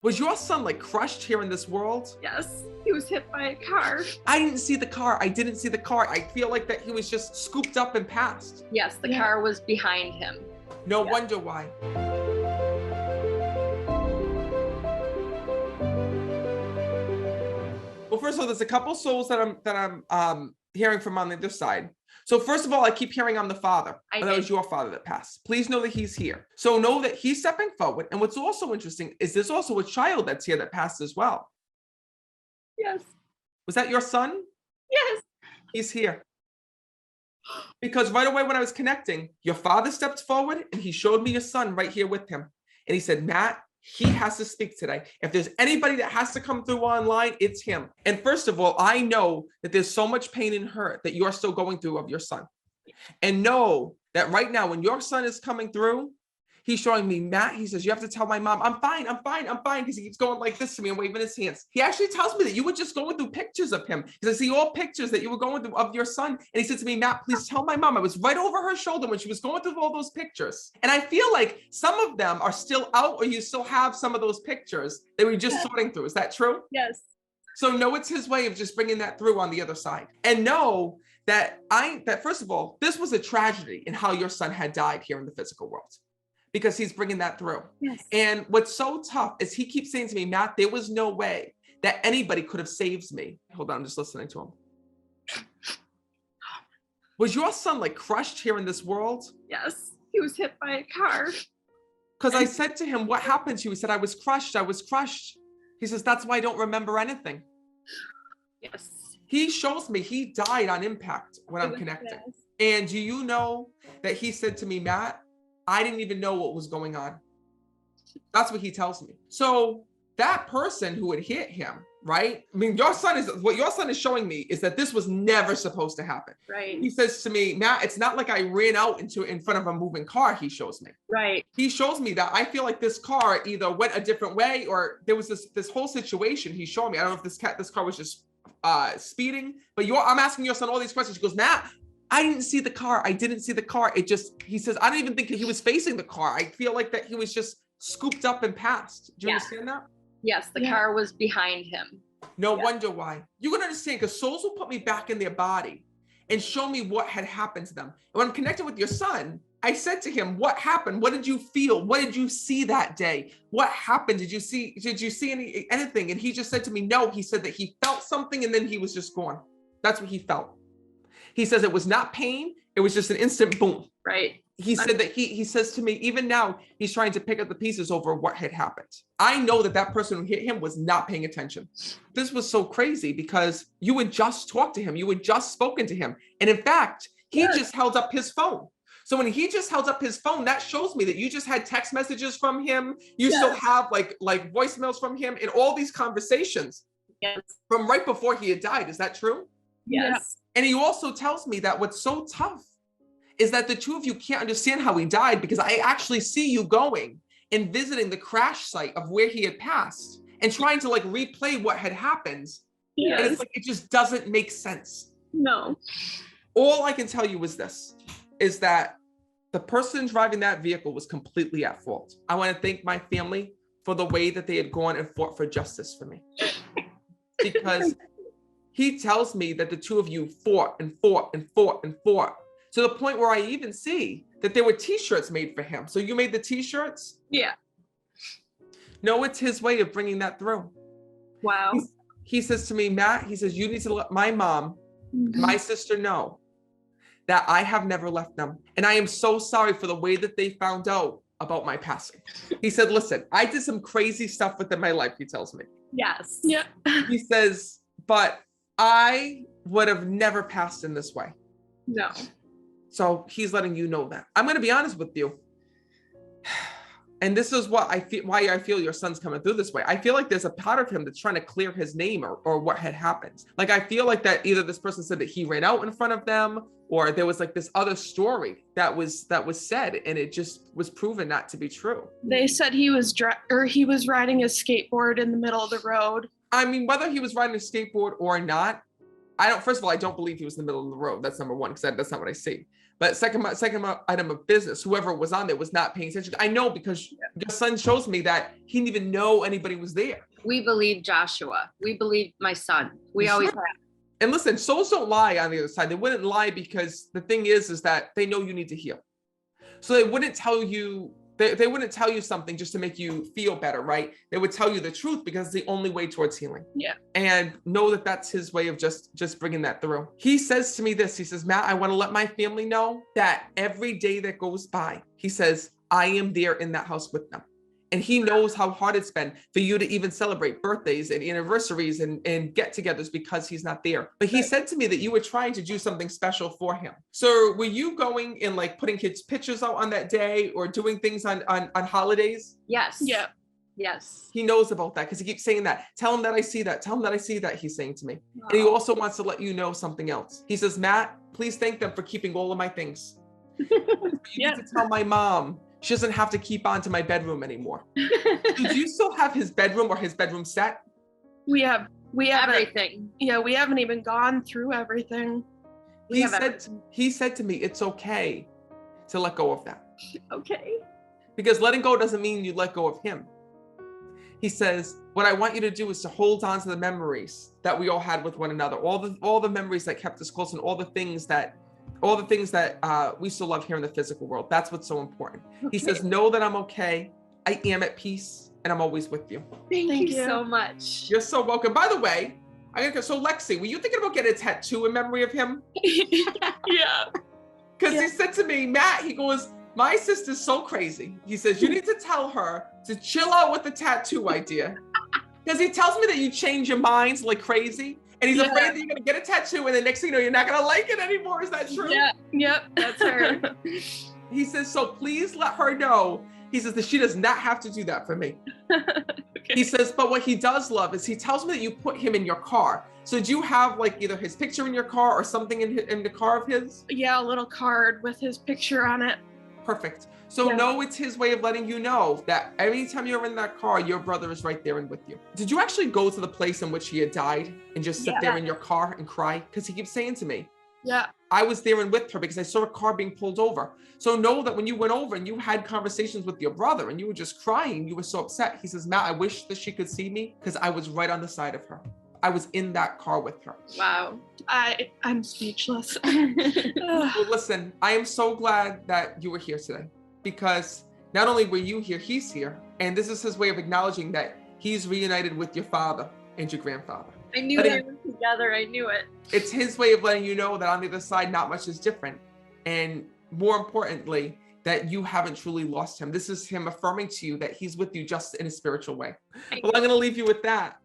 Was your son like crushed here in this world? Yes, he was hit by a car. I didn't see the car. I didn't see the car. I feel like that he was just scooped up and passed. Yes, the car was behind him. No wonder why. Well, first of all, there's a couple souls that I'm hearing from on the other side. So first of all, I keep hearing I'm the father. That was your father that passed. Please know that he's here. So know that he's stepping forward. And what's also interesting is there's also a child that's here that passed as well. Yes. Was that your son? Yes. He's here. Because right away when I was connecting, your father stepped forward and he showed me your son right here with him. And he said, Matt, he has to speak today. If there's anybody that has to come through online, it's him. And first of all, I know that there's so much pain and hurt that you're still going through of your son. And know that right now, when your son is coming through, he's showing me, Matt, he says, you have to tell my mom, I'm fine. Because he keeps going like this to me and waving his hands. He actually tells me that you were just going through pictures of him. Because I see all pictures that you were going through of your son. And he said to me, Matt, please tell my mom. I was right over her shoulder when she was going through all those pictures. And I feel like some of them are still out, or you still have some of those pictures that we're just sorting through. Is that true? Yes. So know it's his way of just bringing that through on the other side. And know that first of all, this was a tragedy in how your son had died here in the physical world, because he's bringing that through. Yes. And what's so tough is he keeps saying to me, Matt, there was no way that anybody could have saved me. Hold on, I'm just listening to him. Was your son like crushed here in this world? Yes, he was hit by a car. Because I said to him, what happened to you? He said, I was crushed. He says, that's why I don't remember anything. Yes. He shows me he died on impact when I'm connecting. Yes. And do you know that he said to me, Matt, I didn't even know what was going on. That's what he tells me. So that person who had hit him, right? I mean, what your son is showing me is that this was never supposed to happen. Right. He says to me, Matt, it's not like I ran out in front of a moving car, he shows me. Right. He shows me that I feel like this car either went a different way, or there was this whole situation he's showing me. I don't know if this car was just speeding, but I'm asking your son all these questions. He goes, Matt, I didn't see the car. I didn't see the car. He says, I don't even think he was facing the car. I feel like that he was just scooped up and passed. Do you understand that? Yes, the car was behind him. No wonder why. You're going to understand, because souls will put me back in their body and show me what had happened to them. And when I'm connected with your son, I said to him, what happened? What did you feel? What did you see that day? What happened? Did you see anything? And he just said to me, no. He said that he felt something and then he was just gone. That's what he felt. He says it was not pain. It was just an instant boom. Right. He said that he says to me, even now, he's trying to pick up the pieces over what had happened. I know that person who hit him was not paying attention. This was so crazy because you had just talked to him. You had just spoken to him. And in fact, he just held up his phone. So when he just held up his phone, that shows me that you just had text messages from him. You still have like voicemails from him and all these conversations from right before he had died. Is that true? Yes. And he also tells me that what's so tough is that the two of you can't understand how he died, because I actually see you going and visiting the crash site of where he had passed and trying to like replay what had happened. Yes. And it's like, it just doesn't make sense. No. All I can tell you is that the person driving that vehicle was completely at fault. I want to thank my family for the way that they had gone and fought for justice for me. Because he tells me that the two of you fought and fought and fought and fought, to the point where I even see that there were t-shirts made for him. So you made the t-shirts? Yeah. No, it's his way of bringing that through. Wow. He says to me, Matt, he says, you need to let my mom, my sister know that I have never left them. And I am so sorry for the way that they found out about my passing. He said, listen, I did some crazy stuff within my life, he tells me. Yes. Yeah. He says, but I would have never passed in this way. No. So he's letting you know that. I'm going to be honest with you. And this is what I feel, why I feel your son's coming through this way. I feel like there's a part of him that's trying to clear his name or what had happened. Like, I feel like that either this person said that he ran out in front of them, or there was like this other story that was said, and it just was proven not to be true. They said he was riding a skateboard in the middle of the road. I mean, whether he was riding a skateboard or not, first of all, I don't believe he was in the middle of the road. That's number one, because that's not what I see. But second item of business, whoever was on there was not paying attention. I know because your son shows me that he didn't even know anybody was there. We believe Joshua. We believe my son. We You always should. have. And listen, souls don't lie on the other side. They wouldn't lie because the thing is that they know you need to heal. So they wouldn't tell you, they wouldn't tell you something just to make you feel better, right? They would tell you the truth because it's the only way towards healing. Yeah. And know that that's his way of just bringing that through. He says to me this, he says, Matt, I want to let my family know that every day that goes by, he says, I am there in that house with them. And he knows how hard it's been for you to even celebrate birthdays and anniversaries and get-togethers because he's not there. But he said to me that you were trying to do something special for him. So were you going and like putting kids' pictures out on that day or doing things on holidays? Yes. Yeah. Yes. He knows about that because he keeps saying that. Tell him that I see that. Tell him that I see that, he's saying to me. And he also wants to let you know something else. He says, Matt, please thank them for keeping all of my things. You need to tell my mom she doesn't have to keep on to my bedroom anymore. Did you still have his bedroom or his bedroom set? We have Everything. Yeah, we haven't even gone through everything. He said to me, it's okay to let go of that. Okay. Because letting go doesn't mean you let go of him. He says, what I want you to do is to hold on to the memories that we all had with one another, all the memories that kept us close and all the things that we still love here in the physical world. That's what's so important. Okay. He says, know that I'm okay. I am at peace and I'm always with you. Thank you so much. You're so welcome. By the way, so Lexi, were you thinking about getting a tattoo in memory of him? Yeah. Because he said to me, Matt, he goes, my sister's so crazy. He says, you need to tell her to chill out with the tattoo idea. Because he tells me that you change your minds like crazy. And he's afraid that you're going to get a tattoo and the next thing you know, you're not going to like it anymore. Is that true? Yeah. Yep. That's her. He says, so please let her know. He says that she does not have to do that for me. Okay. He says, but what he does love is he tells me that you put him in your car. So do you have like either his picture in your car or something in the car of his? Yeah, a little card with his picture on it. Perfect. So no, it's his way of letting you know that every time you're in that car, your brother is right there and with you. Did you actually go to the place in which he had died and just sit there in your car and cry? Because he keeps saying to me, I was there and with her because I saw a car being pulled over. So know that when you went over and you had conversations with your brother and you were just crying, you were so upset. He says, Matt, I wish that she could see me because I was right on the side of her. I was in that car with her. Wow. I'm speechless. Well, listen, I am so glad that you were here today because not only were you here, he's here. And this is his way of acknowledging that he's reunited with your father and your grandfather. I knew they were together. I knew it. It's his way of letting you know that on the other side, not much is different. And more importantly, that you haven't truly lost him. This is him affirming to you that he's with you just in a spiritual way. Well, I'm going to leave you with that.